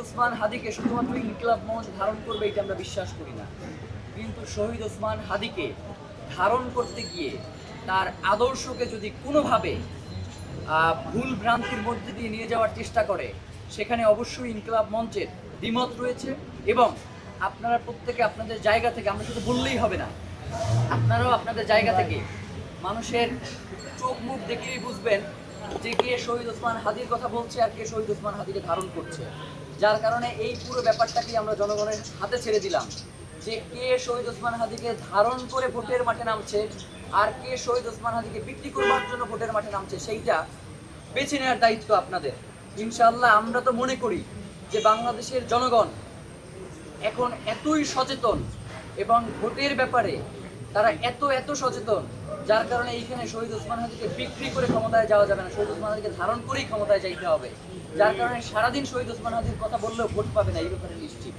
ওসমান হাদিকে শুধুমাত্র ইনকিলাব মঞ্চ ধারণ করবে এটা আমরা বিশ্বাস করি না, কিন্তু শহীদ ওসমান হাদিকে ধারণ করতে গিয়ে তার আদর্শকে যদি কোনোভাবে ভুল ভ্রান্তির মধ্যে দিয়ে নিয়ে যাওয়ার চেষ্টা করে, সেখানে অবশ্যই ইনকিলাব মঞ্চের দ্বিমত রয়েছে। এবং আপনারা প্রত্যেকে আপনাদের জায়গা থেকে, আমরা শুধু বললেই হবে না, আপনারাও আপনাদের জায়গা থেকে মানুষের চোখ মুখ দেখলেই বুঝবেন যে কে শহীদ ওসমান হাদির কথা বলছে আর কে শহীদ ওসমান হাদিকে ধারণ করছে। যার কারণে এই পুরো ব্যাপারটাকে আমরা জনগণের হাতে ছেড়ে দিলাম যে কে শহীদ ওসমান হাদিকে ধারণ করে ভোটের মাঠে নামছে আর কে শহীদ ওসমান হাদিকে বিক্রি করবার জন্য ভোটের মাঠে নামছে, সেইটা বেছে নেওয়ার দায়িত্ব আপনাদের। ইনশাআল্লাহ আমরা তো মনে করি যে বাংলাদেশের জনগণ এখন এতই সচেতন এবং ভোটের ব্যাপারে তারা এত সচেতন, যার কারণে এইখানে শহীদ ওসমান হাদিকে বিক্রি করে ক্ষমতায় যাওয়া যাবে না, শহীদ ওসমান হাদিকে ধারণ করেই ক্ষমতায় যাইতে হবে। যার কারণে সারাদিন শহীদ ওসমান হাদির কথা বললেও ভোট পাবে না, এই ব্যাপারে নিশ্চিত।